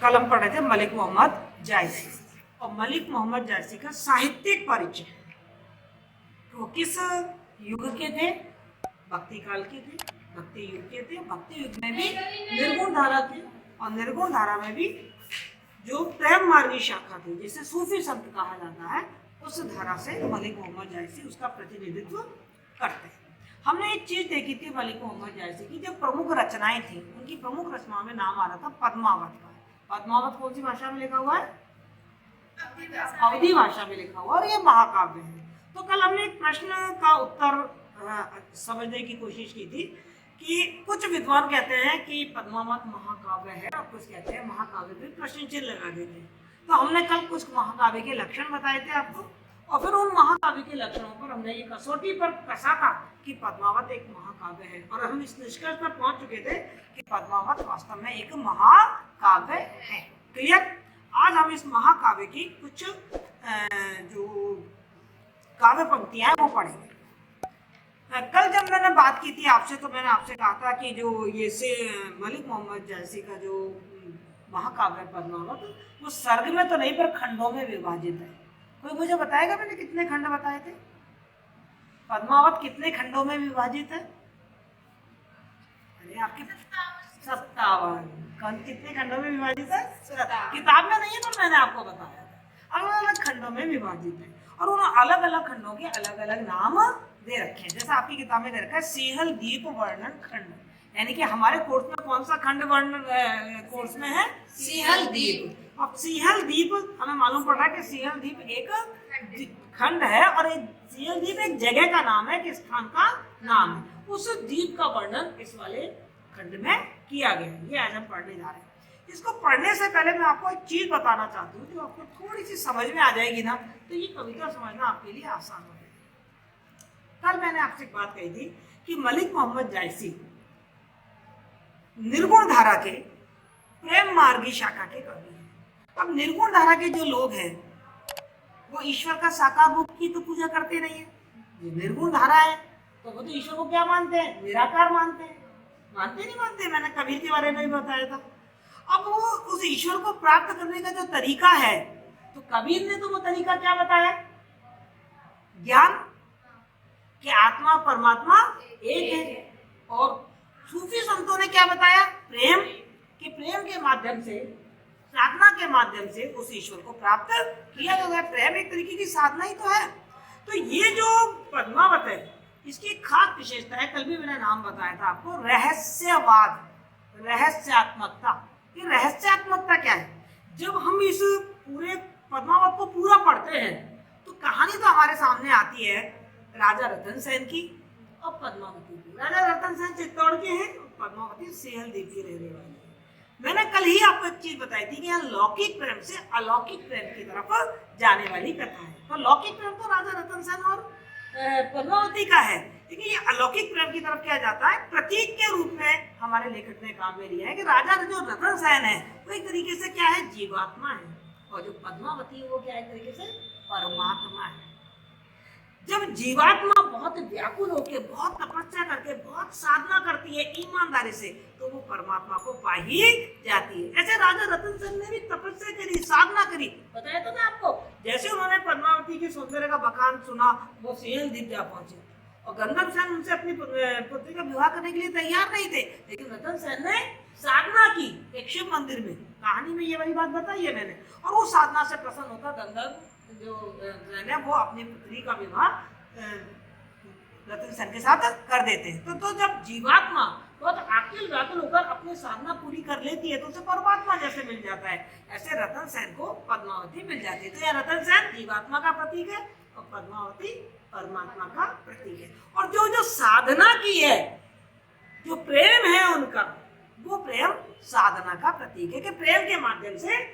कल हम पढ़े थे मलिक मोहम्मद जायसी, और मलिक मोहम्मद जायसी का साहित्यिक परिचय। वो किस युग के थे? भक्ति काल के थे, भक्ति युग के थे। भक्ति युग में भी निर्गुण धारा थे, और निर्गुण धारा में भी जो प्रेम मार्गी शाखा थी, जिसे सूफी संत कहा जाता है, उस धारा से मलिक मोहम्मद जायसी उसका प्रतिनिधित्व करते हैं। हमने एक चीज देखी थी मलिक मोहम्मद जायसी की, जो प्रमुख रचनाएं थी, उनकी प्रमुख रचनाओं में नाम आ रहा था पद्मावत का। पद्मावत कौन सी भाषा में लिखा हुआ है? अवधी भाषा में लिखा हुआ, और ये महाकाव्य है। तो कल हमने एक प्रश्न का उत्तर समझने की कोशिश की थी कि कुछ विद्वान कहते हैं कि पद्मावत महाकाव्य है, और कुछ कहते हैं महाकाव्य पे प्रश्न चिन्ह लगा देते हैं। तो हमने कल कुछ महाकाव्य के लक्षण बताए थे आपको, और फिर उन महाकाव्य के लक्षणों पर हमने ये कसौटी पर कसा था कि पद्मावत एक महाकाव्य है, और हम इस निष्कर्ष पर पहुंच चुके थे कि पद्मावत वास्तव में एक महाकाव्य है। क्लियर? आज हम इस महाकाव्य की कुछ जो काव्य पंक्तियां हैं वो पढ़ेंगे। कल जब मैंने बात की थी आपसे, तो मैंने आपसे कहा था कि जो ये से मलिक मोहम्मद जायसी का जो महाकाव्य पद्मावत, वो सर्ग में तो नहीं पर खंडों में विभाजित है। कोई मुझे बताएगा मैंने कितने खंड बताए थे? पद्मावत कितने खंडों में विभाजित है? अरे आपके 57 खंड। कितने खंडों में विभाजित है? किताब में नहीं है, पर मैंने आपको बताया था अलग अलग खंडों में विभाजित है, और उन अलग अलग खंडों के अलग अलग नाम दे रखे हैं। जैसे आपकी किताब में दे रखा है सीहल दीप वर्णन खंड, यानी कि हमारे कोर्स में कौन सा खंड वर्णन कोर्स में है? सीहल दीप। अब सीहल दीप हमें मालूम पड़ रहा है कि सीहल दीप एक खंड है, और एक सीहल दीप एक जगह का नाम है, कि स्थान का नाम है। उस द्वीप का वर्णन इस वाले खंड में किया गया है। ये आज हम पढ़ने जा रहे हैं। इसको पढ़ने से पहले मैं आपको एक चीज बताना चाहती हूँ, जो आपको थोड़ी सी समझ में आ जाएगी ना, तो ये कविता समझना आपके लिए आसान हो जाएगा। कल मैंने आपसे एक बात कही थी कि मलिक मोहम्मद जायसी निर्गुण धारा के प्रेम मार्गी शाखा के कवि हैं। अब निर्गुण धारा के जो लोग हैं, वो ईश्वर का साकार रूप की तो पूजा करते नहीं है। जो निर्गुण धारा है, तो वो तो ईश्वर को क्या मानते हैं? निराकार मानते हैं। मानते नहीं मानते? मैंने कबीर के बारे में भी बताया था। अब वो उस ईश्वर को प्राप्त करने का जो तरीका है, तो कबीर ने तो वो तरीका क्या बताया? ज्ञान कि आत्मा परमात्मा एक है। और सूफी संतों ने क्या बताया? प्रेम, कि प्रेम के माध्यम से, साधना के माध्यम से उस ईश्वर को प्राप्त किया जाता है। प्रेम एक तरीके की साधना ही तो है। तो ये जो पद्मावत है, इसकी एक खास विशेषता है, कल भी मैंने नाम बताया था आपको, रहस्यवाद, रहस्यात्मकता। ये रहस्यात्मकता क्या है? जब हम इस पूरे पद्मावत को पूरा पढ़ते हैं, तो कहानी तो हमारे सामने आती है राजा रतन सेन की और पद्मावती की। राजा रतन सेन चित्तौड़ के हैं, और पद्मावती सेहल द्वीप की रहने वाली है। मैंने कल ही आपको एक चीज बताई थी कि यहाँ लौकिक प्रेम से अलौकिक प्रेम की तरफ जाने वाली कथा है। तो लौकिक प्रेम तो राजा रतन सेन और पद्मावती का है, लेकिन ये अलौकिक प्रेम की तरफ क्या जाता है? प्रतीक के रूप में हमारे लेखक ने काम में लिया है कि राजा जो रतन सेन है, वो एक तरीके से क्या है? जीवात्मा है, और जो पद्मावती है वो क्या है? एक तरीके से परमात्मा है। जब जीवात्मा बहुत व्याकुल होकर, बहुत तपस्या करके, बहुत साधना करती है ईमानदारी से, तो वो परमात्मा को पा ही जाती है। ऐसे राजा रतन सेन ने भी तपस्या करी, साधना करी। बताया तो ना आपको, जैसे उन्होंने पद्मावती के सौंदर्य का बखान सुना, वो सीहल द्वीप जा पहुंचे, और गंधर्व सेन उनसे अपनी पुत्री का विवाह करने के लिए तैयार नहीं थे, लेकिन रतन सेन ने साधना की एक शिव मंदिर में। कहानी में ये वही बात बताई है मैंने। और वो साधना से प्रसन्न होकर गंधर्व जो है वो अपनी पुत्री का विवाह रतन सेन के साथ कर देते हैं। तो जब जीवात्मा बहुत आकिल व्याकुल होकर अपनी साधना पूरी कर लेती है, तो उसे परमात्मा जैसे मिल जाता है। ऐसे रतन सेन को पद्मावती मिल जाती है। तो यह रतन सेन जीवात्मा का प्रतीक है, और पद्मावती परमात्मा का प्रतीक है। और जो जो साधना की है, जो प्रेम है उनका, वो प्रेम साधना का प्रतीक है, कि प्रेम के माध्यम से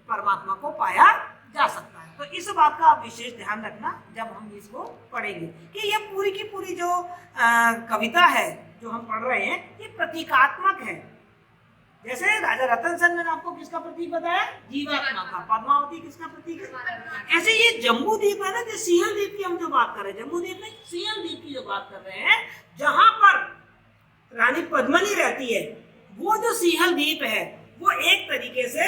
परमात्मा को पाया जा सकता है। तो इस बात का आप विशेष ध्यान रखना जब हम इसको पढ़ेंगे, कि ये पूरी की पूरी जो कविता है जो हम पढ़ रहे हैं, ये प्रतीकात्मक है। जैसे राजा रतन सेन ने आपको किसका प्रतीक बताया? जीवात्मा का। पद्मावती किसका प्रतीक है? ऐसे ये जम्बू द्वीप है ना, जो सीहल द्वीप की हम जो बात कर रहे हैं, जम्बू द्वीप में सीहल द्वीप की जो बात कर रहे हैं, जहां पर रानी पद्मिनी रहती है, वो जो सीहल द्वीप है, वो एक तरीके से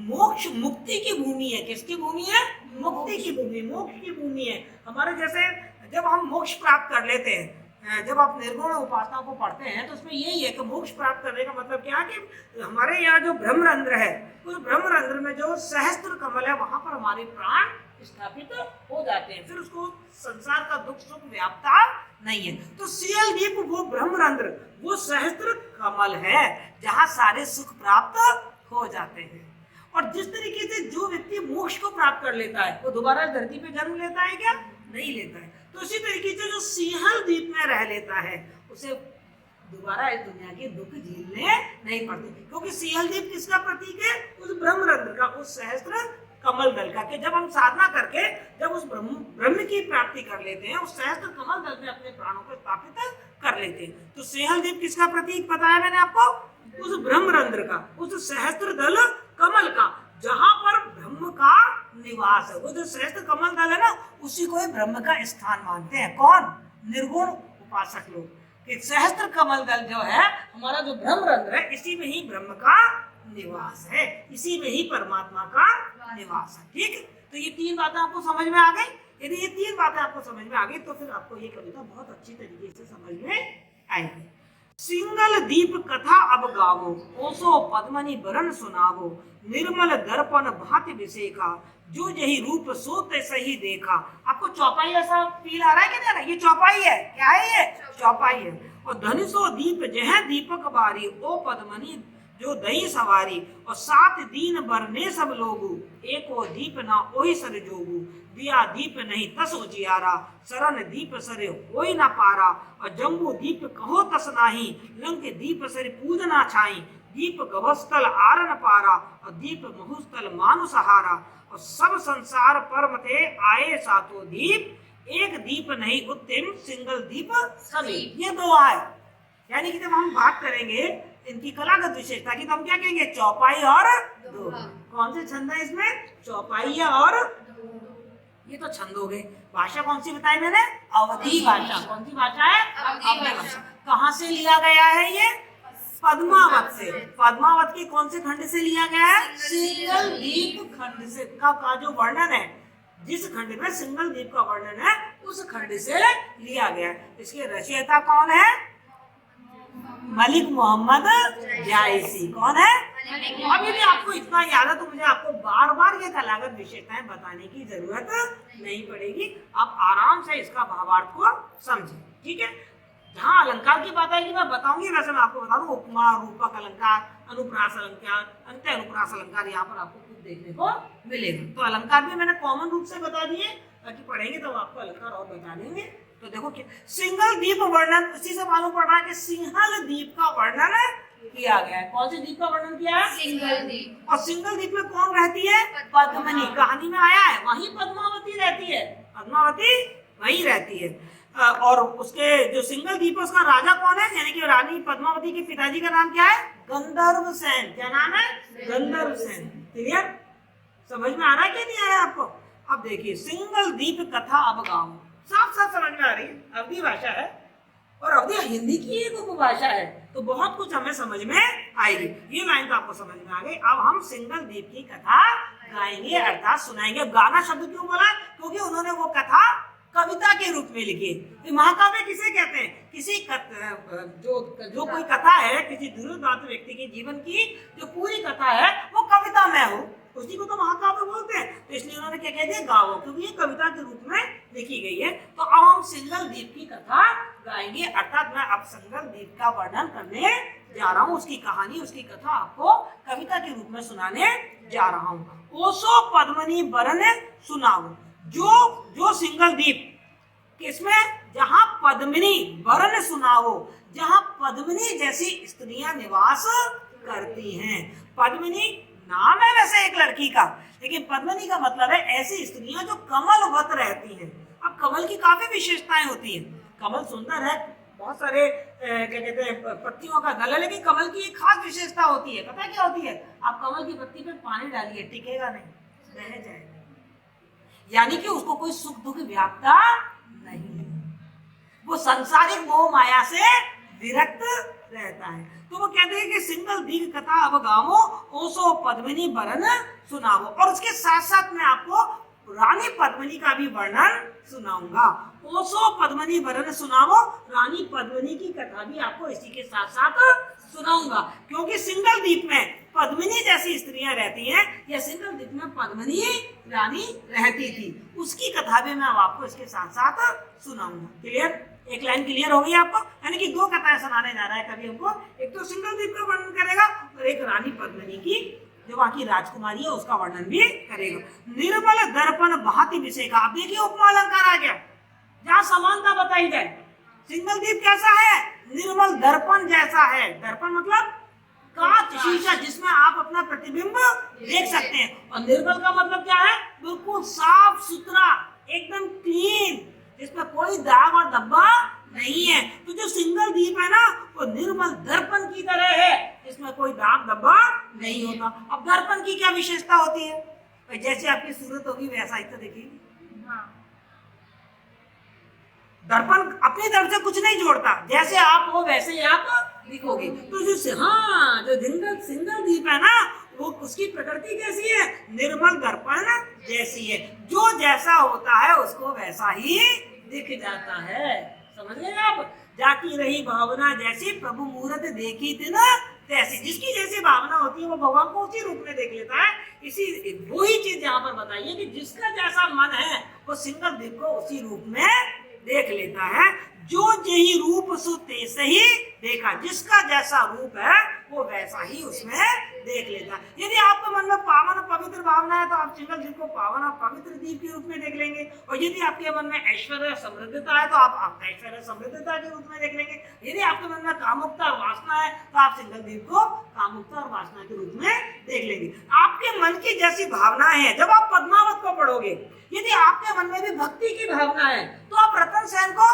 मोक्ष मुक्ति की भूमि है। किसकी भूमि है? मुक्ति की भूमि, मोक्ष की भूमि है। हमारे जैसे जब हम मोक्ष प्राप्त कर लेते हैं, जब आप निर्गुण उपासना को पढ़ते हैं तो उसमें यही है कि मोक्ष प्राप्त करने का मतलब क्या है कि हमारे यहाँ जो ब्रह्मरंध्र है, उस ब्रह्मरंध्र में जो सहस्त्र कमल है वहां पर हमारे प्राण स्थापित हो जाते हैं। फिर उसको संसार का दुख सुख व्यापता नहीं है। तो सीयल दीप वो ब्रह्मरंध्र, वो सहस्त्र कमल है जहाँ सारे सुख प्राप्त हो जाते हैं। और जिस तरीके से जो व्यक्ति मोक्ष को प्राप्त कर लेता है वो दोबारा धरती पे जन्म लेता है क्या? नहीं लेता है। तो इसी तरीके से जो सिंहल द्वीप में रह लेता है उसे दोबारा इस दुनिया के दुख झेलने नहीं पड़ते, क्योंकि सिंहल द्वीप किसका प्रतीक है? उस ब्रह्मरंध्र का, उस सहस्त्र कमल दल का। कि जब हम साधना करके जब उस ब्रह्म की प्राप्ति कर लेते हैं, उस सहस्त्र कमल दल में अपने प्राणों को स्थापित कर लेते हैं। तो सिंहल द्वीप किसका प्रतीक बताया मैंने आपको? उस ब्रह्मरंध्र का, उस सहस्त्र दल कमल का, जहां पर ब्रह्म का निवास है। वो जो सहस्त्र कमल दल है ना, उसी को ब्रह्म का स्थान मानते हैं। कौन? निर्गुण उपासक लोग। एक सहस्त्र कमल दल जो है हमारा जो ब्रह्मरंध्र है, इसी में ही ब्रह्म का निवास है, इसी में ही परमात्मा का निवास है। ठीक है, तो ये तीन बातें आपको समझ में आ गई। यदि ये तीन बातें आपको समझ में आ गई तो फिर आपको ये कविता बहुत अच्छी तरीके से समझ में आएगी। सिंगल दीप कथा अब गावो, ओसो पद्मनि बरन सुनावो, निर्मल दर्पण भांति विसेखा, जो यही रूप सो सही देखा। आपको चौपाई ऐसा फील आ रहा है कि नहीं आ रहा? ये चौपाई है। क्या है ये? चौपाई है। और धनुषो दीप जह दीपक बारी, ओ पद्मनि जो दही सवारी, और सात दीन बरने सब लोगू, एको दीप ना ओहि सर जोगू, दिया दीप नहीं तस उजियारा, सरन दीप सरे होई ना पारा, और जम्बू दीप कहो तस नाही, लंक दीप सर पूजना छाई, दीप गभस्थल आरन पारा, और दीप महुस्थल मानु सहारा, और सब संसार पर मते आए सातो दीप, एक दीप नहीं उत्तम सिंगल दीप सभी। ये दो आए, यानी कि जब हम बात करेंगे इनकी कलागत विशेषता की तो हम क्या कहेंगे? चौपाई और दो। कौन से छंद है इसमें? चौपाई और ये तो छंद हो गए। भाषा कौन सी बताई मैंने? अवधी भाषा। कौन सी भाषा है? अवधी भाषा। कहाँ से लिया गया है ये? पद्मावत से। पद्मावत के कौन से खंड से लिया गया है? सिंगल द्वीप खंड से का जो वर्णन है, जिस खंड में सिंगल द्वीप का वर्णन है उस खंड से लिया गया है। इसके रचयिता कौन है? मलिक मोहम्मद जायसी। कौन है? अब यदि आपको इतना याद है तो मुझे आपको बार बार ये कलागत विशेषताएं बताने की जरूरत नहीं पड़ेगी। आप आराम से इसका भावार्थ को समझें। ठीक है, जहाँ अलंकार की बात आएगी मैं बताऊंगी। वैसे मैं आपको बता दूं, उपमा, रूपक अलंकार, अनुप्रास अलंकार, अंत्य अनुप्रास अलंकार यहाँ पर आपको कुछ देखने को मिलेगा। तो अलंकार भी मैंने कॉमन रूप से बता दिए, ताकि पढ़ेंगे तो आपको अलंकार और बता देंगे। तो देखो क्या सिंगल द्वीप वर्णन, उसी से मालूम पड़ रहा है कि सिंहल द्वीप का वर्णन किया गया है। कौन से द्वीप का वर्णन किया है? सिंगल द्वीप। और सिंगल द्वीप में कौन रहती है? पद्मनी। कहानी में आया है वहीं पद्मावती रहती है, पद्मावती वहीं रहती है। और उसके जो सिंगल द्वीप है उसका राजा कौन है? यानी कि रानी पद्मावती के पिताजी का नाम क्या है? गंधर्व सेन। क्या नाम है? गंधर्व सेन। क्लियर? समझ में आ रहा है क्या नहीं आ रहा है आपको? अब देखिए, सिंगल द्वीप कथा अब गाँव साफ साफ समझ में आ रही है। अवधी भाषा है और अवधी हिंदी की एक उपभाषा है, तो बहुत कुछ हमें समझ में आएगी। ये लाइन तो आपको समझ में आ गई। अब हम सिंगल द्वीप की कथा गाएंगे, अर्थात सुनाएंगे। गाना शब्द क्यों बोला? क्योंकि उन्होंने वो कथा कविता के रूप में लिखी। महाकाव्य किसे कहते हैं? किसी जो कोई कथा है, किसी दूरदर्शी व्यक्ति के जीवन की जो पूरी कथा है वो कविता में हो, उसी को तो महाकाव्य बोलते हैं। तो इसलिए उन्होंने क्या कह दिया? गावो, क्योंकि ये कविता के रूप में लिखी गई है। तो अब हम सिंगल द्वीप की कथा गाएंगे, अर्थात मैं अब सिंगल द्वीप का वर्णन करने जा रहा हूँ। उसकी कहानी, उसकी कथा आपको कविता के रूप में सुनाने जा रहा हूँ। ओसो पद्मनी बरन सुनाओ, जो सिंगल द्वीप किसमें? जहाँ पद्मिनी बरन सुनाओ, जहाँ पद्मिनी जैसी स्त्रियां निवास करती हैं। पद्मिनी नाम है वैसे एक लड़की का, लेकिन पद्मिनी का मतलब है ऐसी स्त्रियां जो कमलवत रहती हैं। अब कमल की काफी विशेषताएं होती हैं। कमल सुंदर है, बहुत सारे क्या कहते हैं पत्तियों का दल है, लेकिन कमल की एक खास विशेषता होती है। पता है क्या होती है? आप कमल की पत्ती पे पानी डालिए, टिकेगा नहीं, बह जाएगा। यानी कि उसको कोई सुख दुख व्यापता नहीं, वो संसारिक मोह माया से विरक्त रहता है। तो वो कहते हैं कि सिंगल दीर्घ कथा अब गावो ओसो पद्मिनी बरन सुनावो। और उसके साथ साथ मैं आपको रानी पद्मिनी का भी वर्णन सुनाऊंगा। ओसो पद्मिनी वरन सुनावो, रानी पद्मिनी की कथा भी आपको इसी के साथ साथ सुनाऊंगा। क्योंकि सिंगल द्वीप में पद्मिनी जैसी स्त्रियां रहती हैं, या सिंगल द्वीप में पद्मिनी रानी रहती थी, उसकी कथा भी मैं आपको इसके साथ साथ सुनाऊंगा। क्लियर? एक लाइन क्लियर हो गई आपको? यानी कि दो कथाएं सुनाने जा रहा है कवि हमको, एक तो सिंगल द्वीप का वर्णन करेगा और एक रानी पद्मिनी की जो वहां की राजकुमारी है उसका वर्णन भी करेगा। निर्मल दर्पण भांति विषय का, आप देखिए उपमा अलंकार आ गया जहां समानता बताई जाए। सिंगल द्वीप कैसा है? निर्मल दर्पण जैसा है। दर्पण मतलब कांच, शीशा, जिसमें आप अपना प्रतिबिंब देख सकते हैं। और निर्मल का मतलब क्या है? बिल्कुल साफ सुथरा, एकदम क्लीन, जिसमें कोई दाग और धब्बा नहीं है। तो जो सिंगल द्वीप है ना, वो निर्मल दर्पण की तरह है, इसमें कोई दाग धब्बा नहीं होता। अब दर्पण की क्या विशेषता होती है? जैसे आपकी सूरत होगी वैसा ही तो देखिए। दर्पण अपनी तरफ से कुछ नहीं जोड़ता, जैसे आप हो वैसे ही आप दिखोगे। तो जो सिंगल द्वीप है ना, वो उसकी प्रकृति कैसी है? निर्मल दर्पण जैसी है। जो जैसा होता है उसको वैसा ही दिख जाता है। समझ गए आप? जाती रही भावना जैसी प्रभु मूरत देखी थी ना तैसी। जिसकी जैसी भावना होती है वो भगवान को उसी रूप में देख लेता है। इसी वही चीज यहाँ पर बताइए कि जिसका जैसा मन है वो सिंगल द्वीप को उसी रूप में देख लेता है। जो यही रूप सो तैसे ही देखा, जिसका जैसा रूप है वो वैसा ही उसमें देख लेता है। यदि आपके मन में पावन और पवित्र भावना है तो आप सिंगल द्वीप को पावन और पवित्र द्वीप के रूप में देख लेंगे। और यदि आपके मन में ऐश्वर्य समृद्धता है तो आप ऐश्वर्य समृद्धता के रूप में देख लेंगे। यदि आपके मन में कामुकता और वासना है तो आप सिंगल द्वीप को कामुकता और वासना के रूप में देख लेंगे। आपके मन की जैसी भावना है, जब आप पद्मावत को पढ़ोगे, यदि आपके मन में भी भक्ति की भावना है तो आप रतन सेन को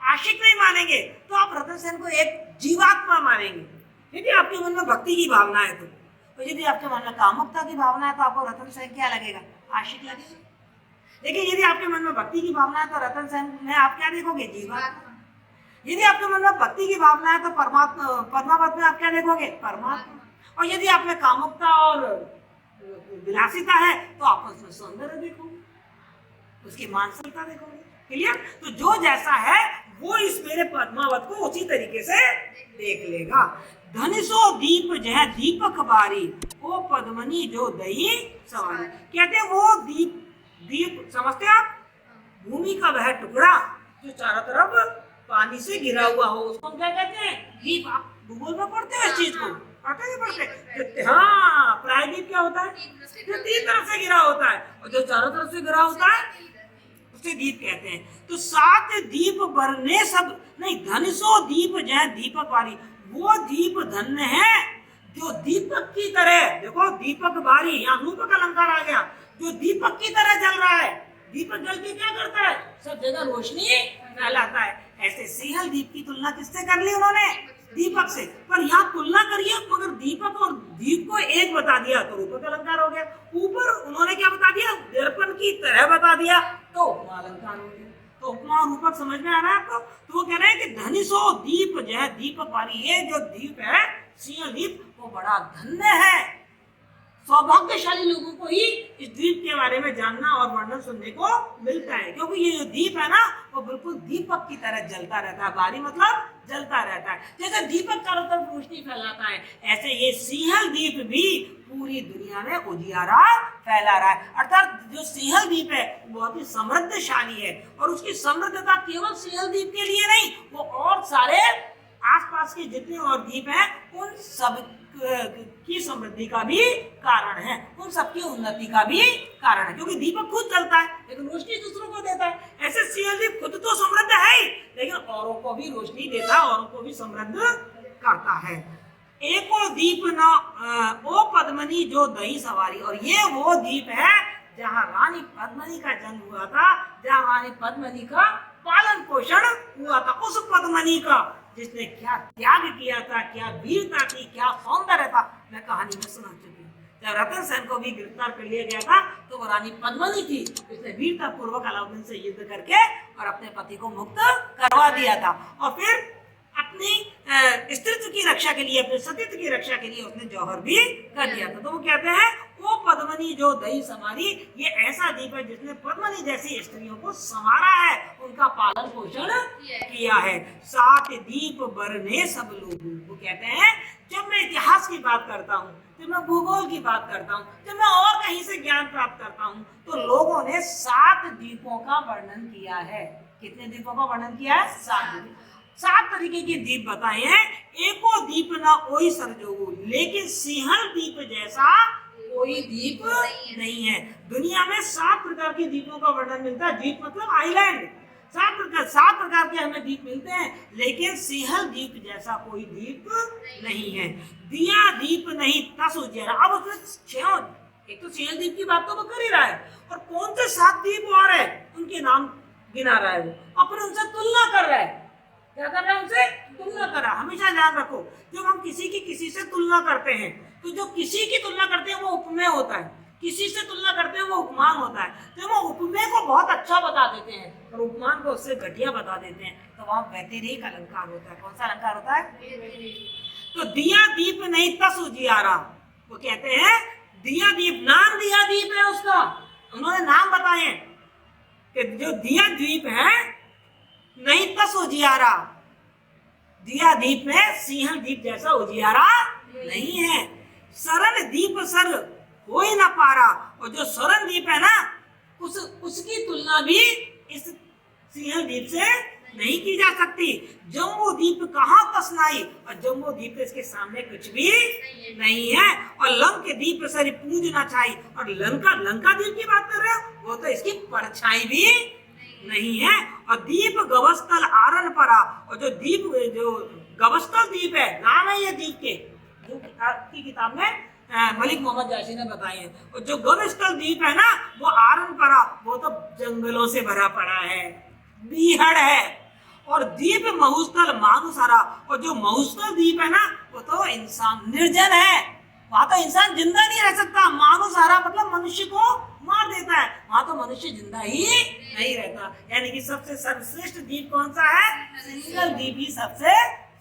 आशिक नहीं मानेंगे, तो आप रतन सेन को एक जीवात्मा मानेंगे। यदि आपके मन में भक्ति की भावना है तो यदि आपके मन में कामुकता की भावना है तो आपको रतन सेन क्या लगेगा? आशिक लगेगा। लेकिन यदि आपके मन में भक्ति की भावना है तो रतन सेन में आप क्या देखोगे? जीवात्मा। यदि आपके मन में भक्ति की भावना है तो परमात्मा, पद्मावत में आप क्या देखोगे? परमात्मा। और यदि आप में कामुकता और विलासिता है तो आप उसमें सौंदर्य देखोगे, उसकी मानसिकता देखोगे। क्लियर? तो जो जैसा है वो इस मेरे पद्मावत को उसी तरीके से देख लेगा। धनिसो दीप जह दीपक बारी, वो पद्मनी जो दही सवारी। कहते हैं वो दीप समझते हैं आप? भूमि का वह टुकड़ा जो चारों तरफ पानी से घिरा हुआ हो, उसको हम क्या कहते हैं? दीप। आप भूगोल में पढ़ते हैं इस चीज को? पढ़ते? हाँ, प्रायद्वीप क्या होता है? जो तीन तरफ से घिरा होता है, और जो चारों तरफ से घिरा होता है उसे दीप कहते हैं। तो सात दीप बरने सब नहीं, धनिसो दीप जय दीपक वाली, वो दीप धन्य है जो दीपक की तरह, देखो दीपक बारी, यहाँ रूपक अलंकार आ गया, जो दीपक की तरह जल रहा है। दीपक जल के क्या करता है? सब जगह रोशनी फैलाता है। ऐसे सिंहल द्वीप की तुलना किससे कर ली उन्होंने? दीपक से। पर यहाँ तुलना करिए, मगर दीपक और दीप को एक बता दिया तो रूपक अलंकार हो गया। ऊपर उन्होंने क्या बता दिया? दर्पण की तरह बता दिया तो उपमा अलंकार हो गया। तो उपमा और रूपक समझ में आ रहा है आपको? तो वो कह रहे हैं कि धनिसो दीप जय दीपक वाली, ये जो दीप है सिंहल द्वीप, वो बड़ा धन्य है। सौभाग्यशाली लोगों को ही इस द्वीप के बारे में जानना और वर्णन सुनने को मिलता है, क्योंकि ये जो द्वीप है ना वो बिल्कुल दीपक की तरह जलता रहता है। बारी मतलब जलता रहता है। जैसे दीपक चारों तरफ रोशनी फैलाता है, ऐसे ये सिंहल द्वीप भी पूरी दुनिया में उजियारा फैला रहा है। अर्थात जो सिंहल द्वीप है बहुत ही समृद्धशाली है, और उसकी समृद्धता केवल सिंहल द्वीप के लिए नहीं, वो और सारे आसपास के जितने और द्वीप हैं उन सब की समृद्धि का भी कारण है, उन सबकी उन्नति का भी कारण है। क्योंकि दीपक खुद जलता है लेकिन रोशनी दूसरों को देता है। ऐसे सिंहल द्वीप खुद तो समृद्ध है ही, लेकिन औरों को भी रोशनी देता है, औरों को भी समृद्ध करता है। एको दीप न ओ पद्मनी जो दही सवारी, और ये वो द्वीप है जहाँ रानी पद्मनी का जन्म हुआ था, जहाँ रानी पद्मनी का पालन पोषण हुआ था। उस पद्मनी का जिसने क्या त्याग किया था, क्या वीरता थी, क्या सौंदर्य था, मैं कहानी में सुना चुकी हूँ। जब रतन सेन को भी गिरफ्तार कर लिया गया था तो वो रानी पद्मनी थी, उसने वीरता पूर्वक अलाउद्दीन से युद्ध करके और अपने पति को मुक्त करवा दिया था। और फिर अपनी स्त्रीत्व की रक्षा के लिए, अपने सतीत्व की रक्षा के लिए उसने जौहर भी कर दिया था। तो वो कहते हैं वो पद्मनी जो दही समारी, ये ऐसा दीप है जिसने पद्मनी जैसी स्त्रियों को संवारा है, उनका पालन पोषण किया है। सात दीप बरने सब लोग। वो कहते हैं जब मैं इतिहास की बात करता हूँ, जब मैं भूगोल की बात करता हूँ, जब मैं और कहीं से ज्ञान प्राप्त करता हूँ, तो लोगों ने 7 दीपों का वर्णन किया है। कितने दीपों का वर्णन किया है? 7 दीप। 7 तरीके के दीप बताए हैं। एको दीप ना ओई सरजोगु, लेकिन सिंहल दीप जैसा कोई दीप नहीं है। दुनिया में 7 प्रकार के दीपों का वर्णन मिलता है। दीप मतलब आइलैंड। 7 प्रकार के हमें दीप मिलते हैं, लेकिन सिंहल दीप जैसा कोई दीप नहीं है। दिया दीप नहीं तस उजियारा। अब उसमें 6, एक तो सिंहल दीप की बात तो वो कर ही रहा है, और कौन से 7 दीप और है उनके नाम गिना रहा है। वो अपने उनसे तुलना कर रहा है। क्या कर रहा है? उनसे तुलना कर रहा है। हमेशा ध्यान रखो, जब हम किसी की किसी से तुलना करते हैं, तो जो किसी की तुलना करते हैं वो उपमेय होता है, किसी से तुलना करते हैं वो उपमान होता है। तो वो उपमेय को बहुत अच्छा बता देते हैं और उपमान को उससे घटिया बता देते हैं, तो वहां व्यतिरेक अलंकार होता है। कौन सा अलंकार होता है? तो दिया दीप नहीं तस उजियारा। वो कहते हैं दिया दीप, नाम दिया दीप है उसका, उन्होंने नाम बताए कि जो दिया दीप है नहीं तस उजियारा, दिया दीप में सिंहल दीप जैसा उजियारा नहीं है। सरल दीप सर हो ही ना पारा, और जो सरल दीप है ना, उसकी तुलना भी इस सिंहल दीप से नहीं की जा सकती। जम्बू दीप कहाँ तसनाई, और जम्बू दीप इसके सामने कुछ भी नहीं है। और लंक दीप सर पूज ना छाई, और लंका दीप की बात कर रहे हो, वो तो इसकी परछाई भी नहीं है। और दीप गवस्तल आरन परा, और जो गवस्तल दीप है, नाम है ये दीप के, जो की किताब में मलिक मोहम्मद जायसी ने बताए हैं। और जो गवस्तल दीप है ना, वो आरन परा, वो तो जंगलों से भरा पड़ा है, बीहड़ है। और दीप महुस्थल मानुसारा, और जो महुस्थल दीप है ना, वो तो इंसान निर्जन है, वहां तो इंसान जिंदा नहीं रह सकता। मानुसारा मतलब मनुष्य को मार देता है, वहां तो मनुष्य जिंदा ही नहीं रहता। यानी कि सबसे सर्वश्रेष्ठ दीप कौन सा है? सिंगल दीप ही सबसे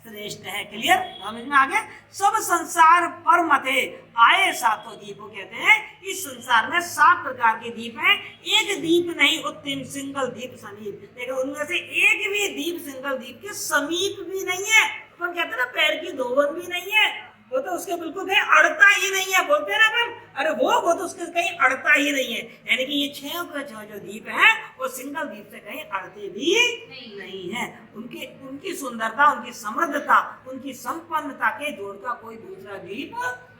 श्रेष्ठ है। क्लियर? समझ में आ गया? सब संसार पर मते आए 7 दीप। कहते हैं इस संसार में 7 प्रकार के दीप हैं, एक दीप नहीं उत्तम सिंगल दीप समीप, लेकिन उनमें से एक भी दीप सिंगल दीप के समीप भी नहीं है। अपन कहते हैं ना पैर की धोवन भी नहीं है, वो तो उसके बिल्कुल कहीं अड़ता ही नहीं है। बोलते हैं ना अपन, अरे वो तो उसके कहीं अड़ता ही नहीं है। यानी कि ये 6 का 6 जो दीप है, वो सिंगल दीप से कहीं अड़ते भी नहीं है। उनकी सुंदरता, उनकी समृद्धता, उनकी संपन्नता के जोड़ का कोई दूसरा दीप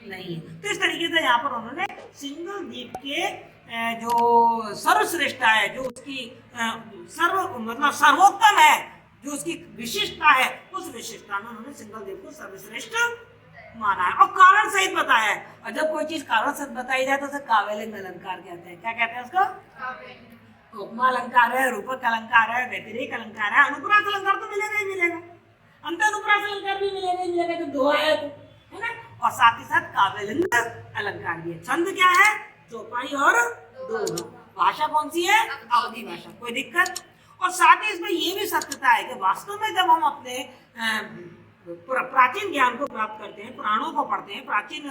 नहीं है। तो इस तरीके से यहाँ पर उन्होंने सिंगल दीप के जो सर्वश्रेष्ठता है, जो उसकी सर्वोत्तम है, जो उसकी विशिष्टता है, उस विशिष्टता में उन्होंने सिंगल दीप को सर्वश्रेष्ठ माना है और कारण सहित बताया है। और जब कोई चीज कारण सहित बताई जाए तो उसे काव्यलिंग अलंकार कहते हैं। क्या कहते हैं उसको? उपमा अलंकार है, रूपक अलंकार है, व्यतिरेक अलंकार है। अनुप्रास अलंकार तो मिलेगा ही मिलेगा, अंत अनुप्रास अलंकार भी मिलेगा ही मिलेगा जब दोहा है तो, है ना। और साथ ही साथ काव्यलिंग अलंकार भी है। छंद क्या है? चौपाई और दोहा। भाषा कौन सी है? अवधी भाषा। कोई दिक्कत? और साथ ही इसमें ये भी सत्यता है कि वास्तव में जब हम अपने प्राचीन ज्ञान को प्राप्त करते हैं, पुराणों को पढ़ते हैं, प्राचीन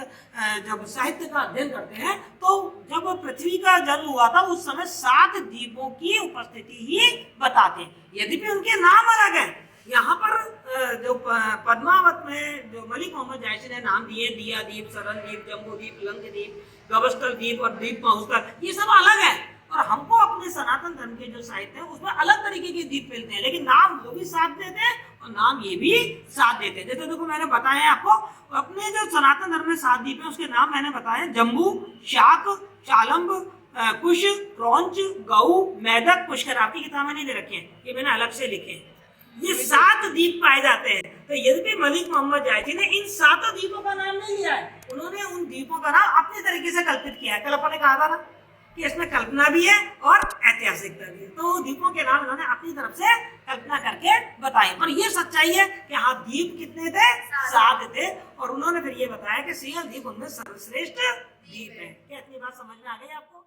जब साहित्य का अध्ययन करते हैं, तो जब पृथ्वी का जन्म हुआ था उस समय 7 दीपों की उपस्थिति ही बताते हैं, यद्यपि उनके नाम अलग है। यहाँ पर जो पद्मावत में जो मलिक मोहम्मद जायसी ने नाम दिए, दिया दीप, सरल दीप, जम्बू दीप, लंक दीप, गवस्कर दीप और दीप महुस्कर, ये सब अलग है। और हमको अपने सनातन धर्म के जो साहित्य है उसमें अलग तरीके के दीप मिलते हैं, लेकिन नाम वो भी साथ देते हैं और नाम ये भी साथ देते हैं। जैसे देखो मैंने बताया आपको, अपने जो सनातन धर्म में 7 दीप है उसके नाम मैंने बताया, जम्बू, शाक, चालम्ब, कुश, क्रौंच, गऊ, मैदक, पुष्कर। आपकी किताबें नहीं दे रखी है, ये मैंने अलग से लिखे हैं। ये 7 दीप पाए जाते हैं। तो यद्यपि मलिक मोहम्मद जायसी ने इन 7 दीपों का नाम नहीं लिया है, उन्होंने उन दीपों का नाम अपने तरीके से कल्पित किया है। कल अपन ने कहा था ना कि इसमें कल्पना भी है और ऐतिहासिकता भी है, तो दीपों के नाम उन्होंने अपनी तरफ से कल्पना करके बताए। पर ये सच्चाई है कि हाँ दीप कितने थे? 7 थे। और उन्होंने फिर ये बताया कि सिंहल दीप उनमें सर्वश्रेष्ठ दीप है। क्या इतनी बात समझ में आ गई आपको?